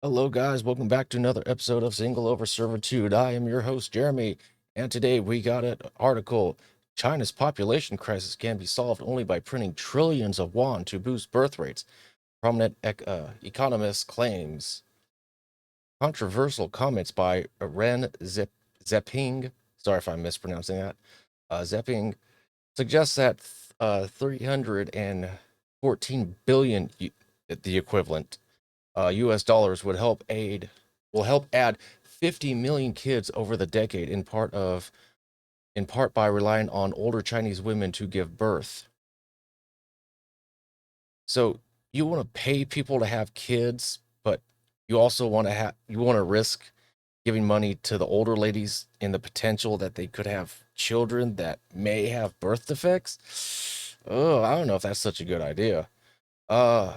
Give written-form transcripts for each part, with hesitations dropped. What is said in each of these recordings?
Hello, guys. Welcome back to another episode of Single Over Servitude. I am your host, Jeremy, and today we got an article. China's population crisis can be solved only by printing trillions of yuan to boost birth rates. Prominent economist claims. Controversial comments by Zeping. Sorry if I'm mispronouncing that. Zeping suggests that 314 billion, the equivalent U.S. dollars will help add 50 million kids over the decade, in part by relying on older Chinese women to give birth. So you want to pay people to have kids, but you want to risk giving money to the older ladies in the potential that they could have children that may have birth defects. Oh, I don't know if that's such a good idea. Uh,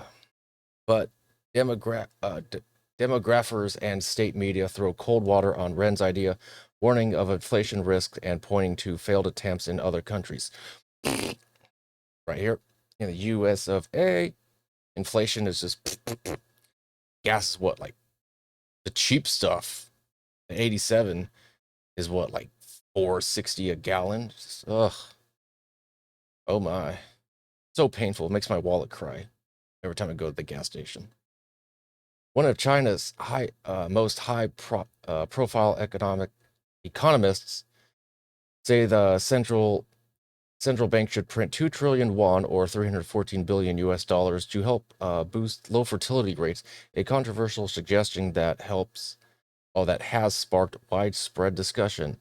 but demogra- uh, d- demographers and state media throw cold water on Ren's idea, warning of inflation risks and pointing to failed attempts in other countries. Right here in the US of A, inflation is just gas is what, like, the cheap stuff. 87 is what, like, 4.60 a gallon. Just, ugh. Oh my. So painful. It makes my wallet cry every time I go to the gas station. One of China's most profile economic economists say the central bank should print 2 trillion yuan or 314 billion US dollars to help boost low fertility rates, a controversial suggestion that has sparked widespread discussion.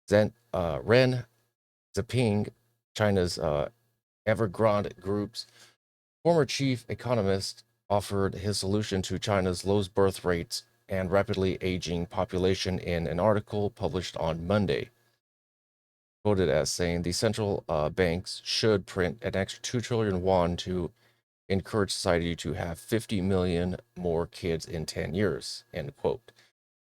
Ren Zeping, China's Evergrande Group's former chief economist, offered his solution to China's low birth rates and rapidly aging population in an article published on Monday. Quoted as saying the central banks should print an extra 2 trillion yuan to encourage society to have 50 million more kids in 10 years, end quote.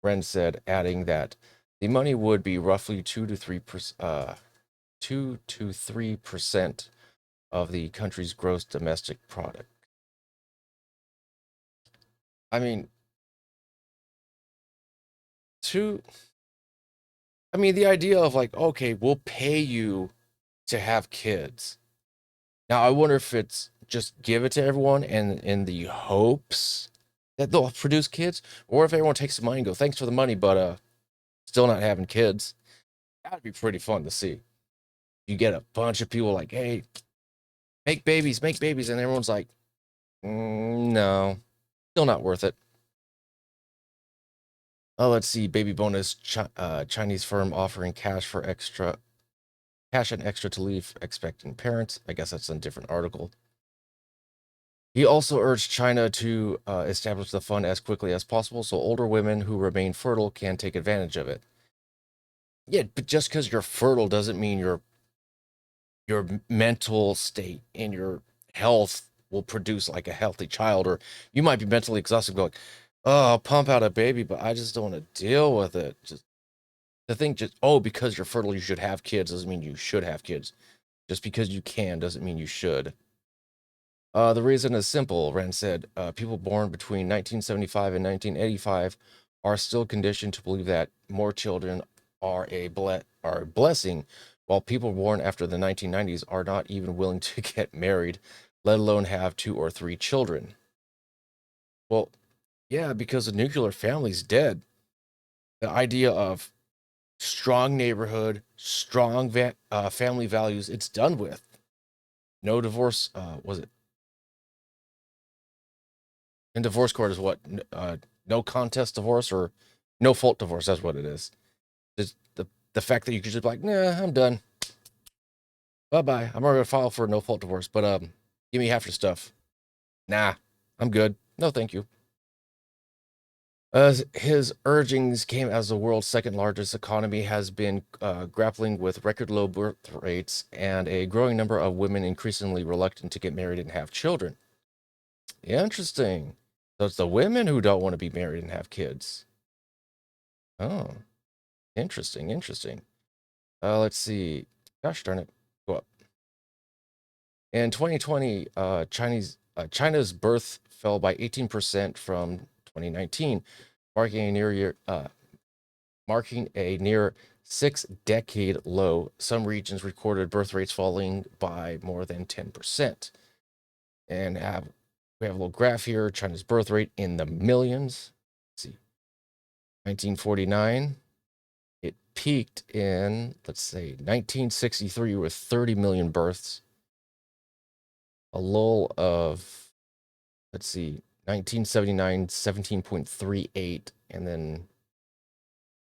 Ren said, adding that the money would be roughly 2 to 3% of the country's gross domestic product. I mean, two the idea of, like, okay, we'll pay you to have kids. Now, I wonder if it's just give it to everyone and in the hopes that they'll produce kids, or if everyone takes the money and go, thanks for the money, but still not having kids. That'd be pretty fun to see. You get a bunch of people like, hey, make babies, and everyone's like, no, still not worth it. Oh, let's see, baby bonus. Chinese firm offering cash and extra to leave expecting parents. I guess that's a different article. He also urged China to establish the fund as quickly as possible so older women who remain fertile can take advantage of it. Yeah, but just because you're fertile doesn't mean your mental state and your health will produce like a healthy child. Or you might be mentally exhausted, going, "Oh, I'll pump out a baby, but I just don't want to deal with it." Just the thing, just because you're fertile, you should have kids doesn't mean you should have kids. Just because you can doesn't mean you should. The reason is simple, Ren said. People born between 1975 and 1985 are still conditioned to believe that more children are a blessing, while people born after the 1990s are not even willing to get married, let alone have 2 or 3 children. Well, yeah, because the nuclear family's dead. The idea of strong neighborhood, strong family values, it's done with. No divorce. Was it in divorce court is what, no contest divorce or no fault divorce. That's what it is. It's the fact that you could just be like, nah, I'm done. Bye bye. I'm already gonna file for a no fault divorce, but give me half your stuff. Nah, I'm good. No, thank you. As his urgings came as the world's second largest economy has been grappling with record low birth rates and a growing number of women increasingly reluctant to get married and have children. Interesting. So it's the women who don't want to be married and have kids. Oh, interesting, interesting. Let's see. Gosh darn it. Go up. In 2020, China's birth fell by 18% from 2019, marking a near 6-decade low. Some regions recorded birth rates falling by more than 10%. And we have a little graph here, China's birth rate in the millions. Let's see, 1949, it peaked in, let's say, 1963 with 30 million births. A lull of, let's see, 1979, 17.38, and then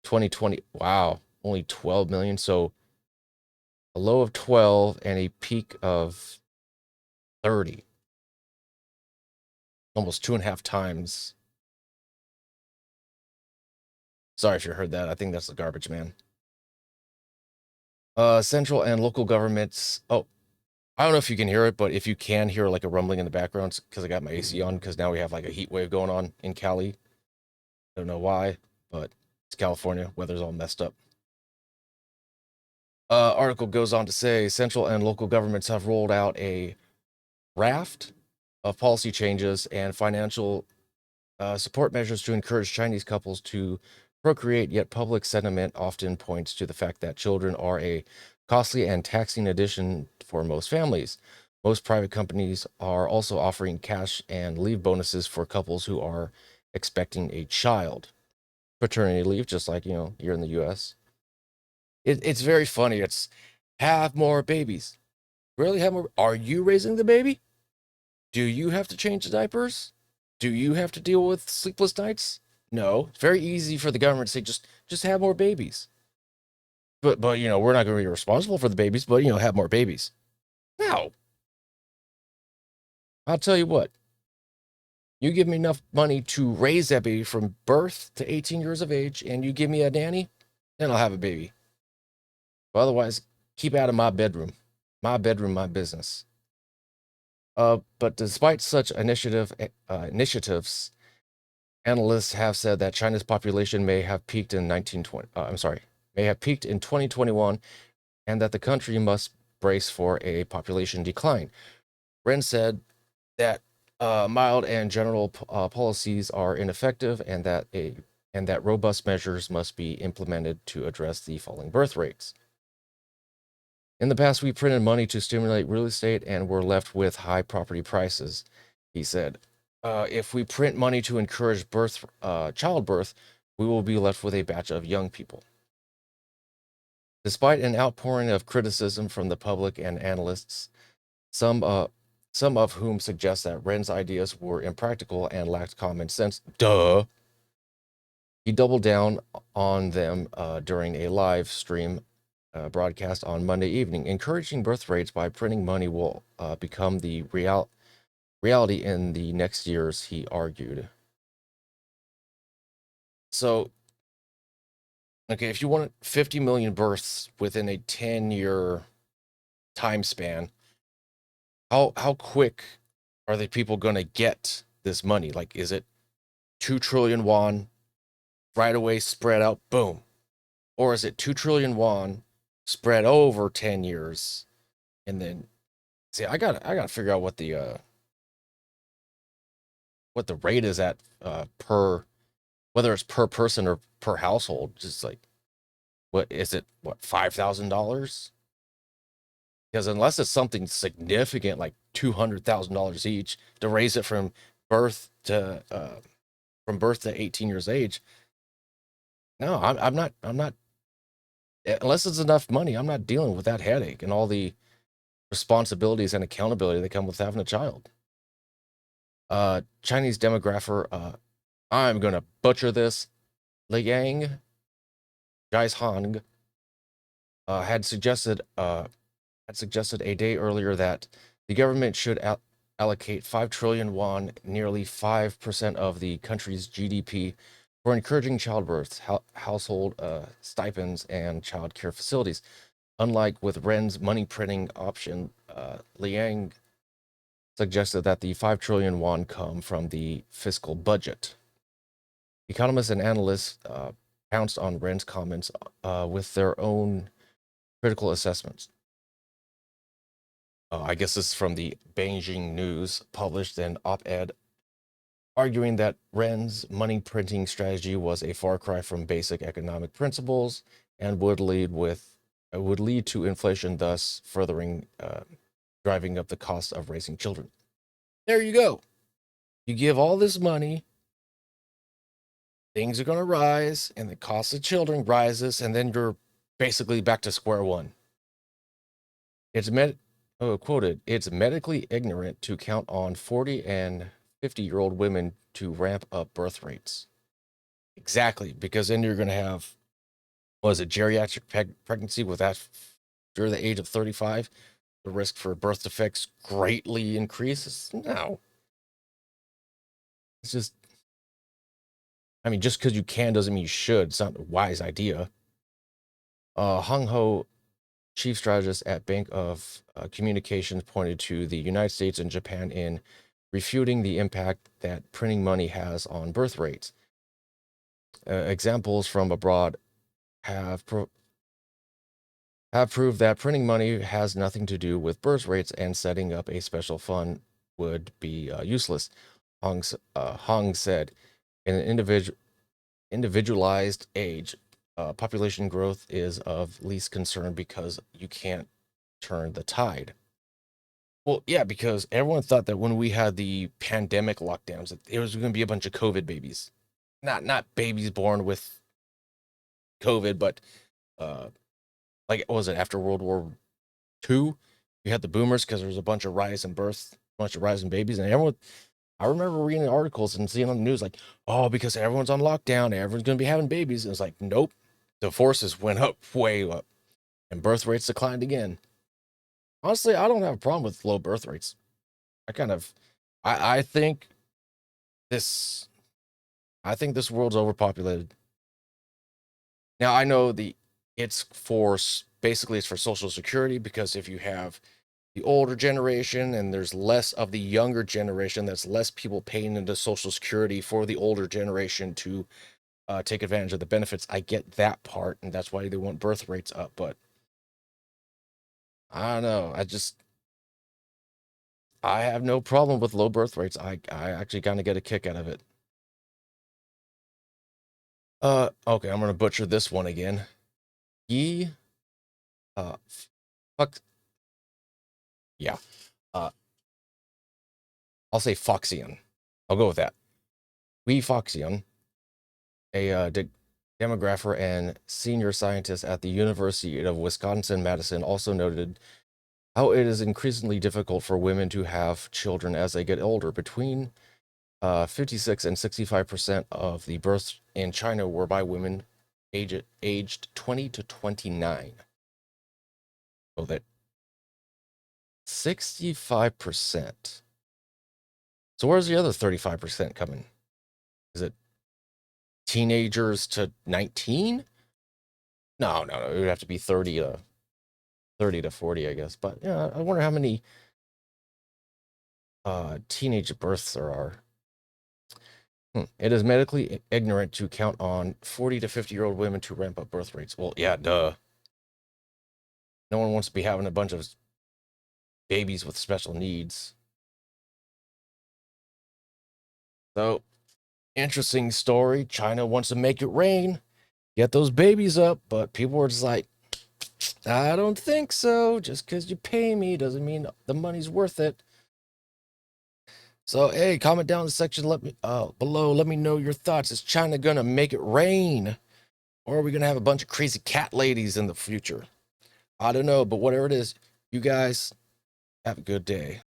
2020, wow, only 12 million. So a low of 12 and a peak of 30, almost 2.5 times. Sorry if you heard that. I think that's the garbage man. Central and local governments. Oh, I don't know if you can hear it, but if you can hear like a rumbling in the background, because I got my AC on, because now we have like a heat wave going on in Cali. I don't know why, but it's California. Weather's all messed up. Article goes on to say central and local governments have rolled out a raft of policy changes and financial support measures to encourage Chinese couples to procreate, yet public sentiment often points to the fact that children are a costly and taxing addition for most families. Most private companies are also offering cash and leave bonuses for couples who are expecting a child. Paternity leave, just like, here in the US. It's very funny. It's have more babies. Really have more? Are you raising the baby? Do you have to change the diapers? Do you have to deal with sleepless nights? No. It's very easy for the government to say just have more babies. But we're not going to be responsible for the babies, but have more babies. No. I'll tell you what. You give me enough money to raise that baby from birth to 18 years of age, and you give me a nanny, then I'll have a baby. But otherwise, keep out of my bedroom. My bedroom, my business. But despite such initiatives, analysts have said that China's population may have peaked in 2021, and that the country must brace for a population decline. Ren said that mild and general policies are ineffective, and that robust measures must be implemented to address the falling birth rates. In the past, we printed money to stimulate real estate and were left with high property prices, he said. If we print money to encourage childbirth, we will be left with a batch of young people. Despite an outpouring of criticism from the public and analysts, some of whom suggest that Ren's ideas were impractical and lacked common sense, he doubled down on them during a live stream broadcast on Monday evening. Encouraging birth rates by printing money will become the reality in the next years, he argued. So, okay, if you want 50 million births within a 10-year time span, how quick are the people going to get this money? Like, is it 2 trillion won right away spread out, boom? Or is it 2 trillion won spread over 10 years? And then, see, I gotta figure out what the rate is at per, whether it's per person or per household. Just like, what is it? What, $5,000? Because unless it's something significant like $200,000 each to raise it from birth to 18 years of age, no, I'm not unless it's enough money. I'm not dealing with that headache and all the responsibilities and accountability that come with having a child. Chinese demographer, I'm gonna butcher this, Liang Jaishang, had suggested a day earlier that the government should allocate 5 trillion won, nearly 5% of the country's GDP, for encouraging childbirth, household stipends, and child care facilities. Unlike with Ren's money printing option, Liang suggested that the 5 trillion won come from the fiscal budget. Economists and analysts pounced on Ren's comments with their own critical assessments. I guess this is from the Beijing News, published an op-ed arguing that Ren's money printing strategy was a far cry from basic economic principles and would lead to inflation, thus furthering driving up the cost of raising children. There you go. You give all this money, things are going to rise, and the cost of children rises, and then you're basically back to square one. Quoted, it's medically ignorant to count on 40 and 50-year-old women to ramp up birth rates. Exactly, because then you're going to have, was it geriatric pregnancy with that after the age of 35? The risk for birth defects greatly increases. No, it's just, I mean, just because you can doesn't mean you should. It's not a wise idea. Hung Ho, chief strategist at Bank of Communications, pointed to the United States and Japan in refuting the impact that printing money has on birth rates. Examples from abroad have proved that printing money has nothing to do with birth rates, and setting up a special fund would be useless. Hong said, in an individualized age, population growth is of least concern because you can't turn the tide. Well, yeah, because everyone thought that when we had the pandemic lockdowns, that there was going to be a bunch of COVID babies, not babies born with COVID, but uh, like what was it after World War II? You had the boomers because there was a bunch of rise in births, a bunch of rise in babies, and everyone. I remember reading articles and seeing on the news like, oh, because everyone's on lockdown, everyone's going to be having babies. And it's like, nope, the forces went up way up, and birth rates declined again. Honestly, I don't have a problem with low birth rates. I kind of, I think this, I think this world's overpopulated. Now I know it's for basically it's for Social Security, because if you have the older generation and there's less of the younger generation, that's less people paying into Social Security for the older generation to take advantage of the benefits. I get that part, and that's why they want birth rates up. But I don't know. I have no problem with low birth rates. I actually kind of get a kick out of it. Okay, I'm gonna butcher this one again. Ye, uh, fuck, yeah. Uh, I'll say Foxian. I'll go with that. Wee Foxian, a demographer and senior scientist at the University of Wisconsin-Madison, also noted how it is increasingly difficult for women to have children as they get older. Between 56 and 65% of the births in China were by women aged 20 to 29. So that 65%. So where's the other 35% coming? Is it teenagers to 19? No. It would have to be 30 to 40, I guess. But yeah, I wonder how many teenage births there are. It is medically ignorant to count on 40 to 50-year-old women to ramp up birth rates. Well, yeah, duh. No one wants to be having a bunch of babies with special needs. So, interesting story. China wants to make it rain, get those babies up, but people were just like, I don't think so. Just because you pay me doesn't mean the money's worth it. So, hey, comment down in the section. Let me below. Let me know your thoughts. Is China gonna make it rain, or are we gonna have a bunch of crazy cat ladies in the future? I don't know, but whatever it is, you guys have a good day.